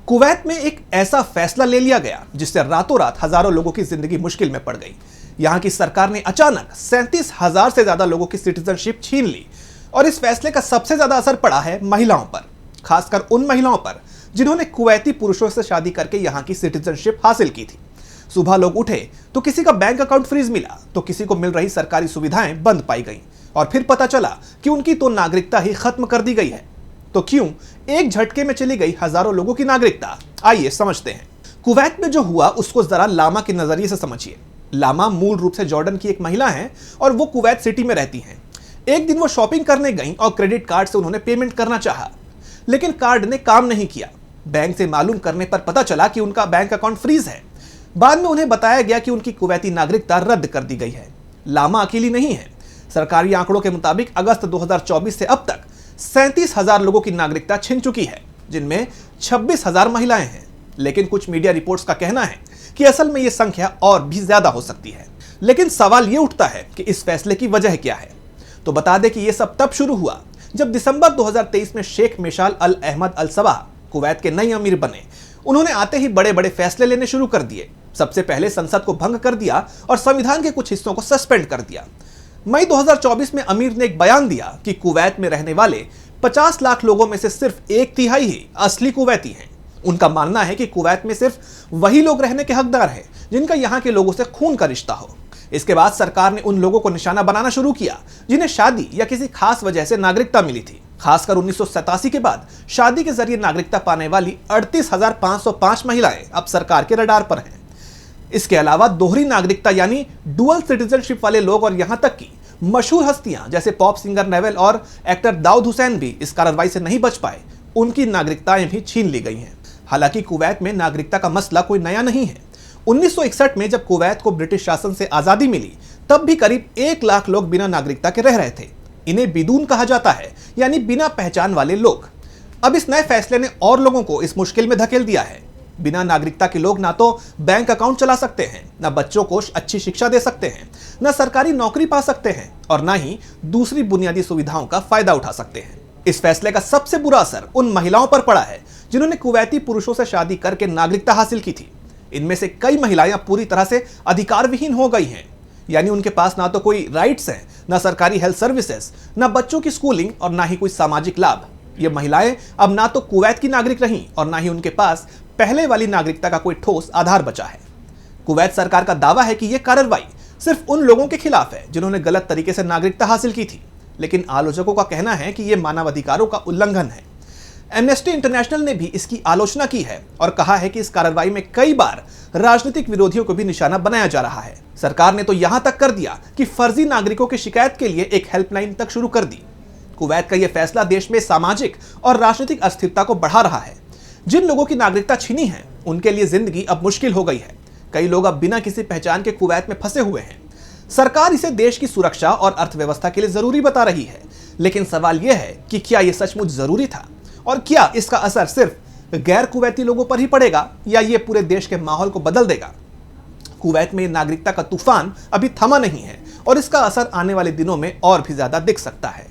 Kuwait में एक ऐसा फैसला ले लिया गया जिससे रातों रात हजारों लोगों की जिंदगी मुश्किल में पड़ गई। यहां की सरकार ने अचानक 37,000 से ज्यादा लोगों की सिटीजनशिप छीन ली और इस फैसले का सबसे ज्यादा असर पड़ा है महिलाओं पर, खासकर उन महिलाओं पर जिन्होंने कुवैती पुरुषों से शादी करके यहां की सिटीजनशिप हासिल की थी। सुबह लोग उठे तो किसी का बैंक अकाउंट फ्रीज मिला तो किसी को मिल रही सरकारी सुविधाएं बंद पाई गईं और फिर पता चला कि उनकी तो नागरिकता ही खत्म कर दी गई है। तो क्यों एक झटके में चली गई हजारों लोगों की नागरिकता, आइए समझते हैं। कुवैत में जो हुआ उसको जरा लामा के नजरिए से समझिए। लामा मूल रूप से जॉर्डन की एक महिला है और वो कुवैत सिटी में रहती हैं। एक दिन वो शॉपिंग करने गईं और क्रेडिट कार्ड से उन्होंने पेमेंट करना चाहा, लेकिन कार्ड ने काम नहीं किया। बैंक से मालूम करने पर पता चला कि उनका बैंक अकाउंट फ्रीज है। बाद में उन्हें बताया गया कि उनकी कुवैती नागरिकता रद्द कर दी गई है। लामा अकेली नहीं है। सरकारी आंकड़ों के मुताबिक अगस्त 2024 से अब तक 37,000 लोगों की नागरिकता छिन चुकी है, जिनमें 26,000 महिलाएं हैं। लेकिन कुछ मीडिया रिपोर्ट्स का कहना है कि असल में यह संख्या और भी ज्यादा हो सकती है। लेकिन सवाल यह उठता है कि इस फैसले की वजह क्या है। तो बता दें कि यह सब तब शुरू हुआ जब दिसंबर 2023 में शेख मिशाल अल अहमद अल सबाह कुवैत के नए अमीर बने। उन्होंने आते ही बड़े बड़े फैसले लेने शुरू कर दिए। सबसे पहले संसद को भंग कर दिया और संविधान के कुछ हिस्सों को सस्पेंड कर दिया। मई 2024 में अमीर ने एक बयान दिया कि कुवैत में रहने वाले 50 लाख लोगों में से सिर्फ 1/3 ही असली कुवैती हैं। उनका मानना है कि कुवैत में सिर्फ वही लोग रहने के हकदार हैं जिनका यहाँ के लोगों से खून का रिश्ता हो। इसके बाद सरकार ने उन लोगों को निशाना बनाना शुरू किया जिन्हें शादी या किसी खास वजह से नागरिकता मिली थी। खासकर 1987 के बाद शादी के जरिए नागरिकता पाने वाली 38,505 महिलाएं अब सरकार के रडार पर हैं। इसके अलावा दोहरी नागरिकता यानी डुअल सिटीजनशिप वाले लोग और यहां तक कि मशहूर हस्तियां जैसे पॉप सिंगर नेवेल और एक्टर दाऊद हुसैन भी इस कार्रवाई से नहीं बच पाए। उनकी नागरिकताएं भी छीन ली गई हैं। हालांकि कुवैत में नागरिकता का मसला कोई नया नहीं है। 1961 में जब कुवैत को ब्रिटिश शासन से आजादी मिली तब भी करीब 1 लाख लोग बिना नागरिकता के रह रहे थे। इन्हें बिदून कहा जाता है, यानी बिना पहचान वाले लोग। अब इस नए फैसले ने और लोगों को इस मुश्किल में धकेल दिया है। बिना नागरिकता के लोग ना तो बैंक अकाउंट चला सकते हैं, ना बच्चों को अच्छी शिक्षा दे सकते हैं, ना सरकारी नौकरी पा सकते हैं और ना ही दूसरी बुनियादी सुविधाओं का फायदा उठा सकते हैं। इस फैसले का सबसे बुरा असर उन महिलाओं पर पड़ा है जिन्होंने कुवैती पुरुषों से शादी करके नागरिकता हासिल की थी। इनमें से कई महिलाएं पूरी तरह से अधिकार विहीन हो गई हैं, यानी उनके पास ना तो कोई राइट्स हैं, ना सरकारी हेल्थ सर्विसेज, ना बच्चों की स्कूलिंग और ना ही कोई सामाजिक लाभ। ये महिलाएं अब ना तो कुवैत की नागरिक रहीं और ना ही उनके पास पहले वाली नागरिकता का कोई ठोस आधार बचा है। कुवैत सरकार का दावा है कि यह कार्रवाई सिर्फ उन लोगों के खिलाफ है जिन्होंने गलत तरीके से नागरिकता हासिल की थी, लेकिन आलोचकों का कहना है कि यह मानवाधिकारों का उल्लंघन है। एमनेस्टी इंटरनेशनल ने भी इसकी आलोचना की है और कहा है कि इस कार्रवाई में कई बार राजनीतिक विरोधियों को भी निशाना बनाया जा रहा है। सरकार ने तो यहां तक कर दिया कि फर्जी नागरिकों की शिकायत के लिए एक हेल्पलाइन तक शुरू कर दी। कुवैत का यह फैसला देश में सामाजिक और राजनीतिक अस्थिरता को बढ़ा रहा है। जिन लोगों की नागरिकता छीनी है उनके लिए जिंदगी अब मुश्किल हो गई है। कई लोग अब बिना किसी पहचान के कुवैत में फंसे हुए हैं। सरकार इसे देश की सुरक्षा और अर्थव्यवस्था के लिए जरूरी बता रही है, लेकिन सवाल यह है कि क्या यह सचमुच जरूरी था और क्या इसका असर सिर्फ गैर कुवैती लोगों पर ही पड़ेगा या यह पूरे देश के माहौल को बदल देगा। कुवैत में नागरिकता का तूफान अभी थमा नहीं है और इसका असर आने वाले दिनों में और भी ज्यादा दिख सकता है।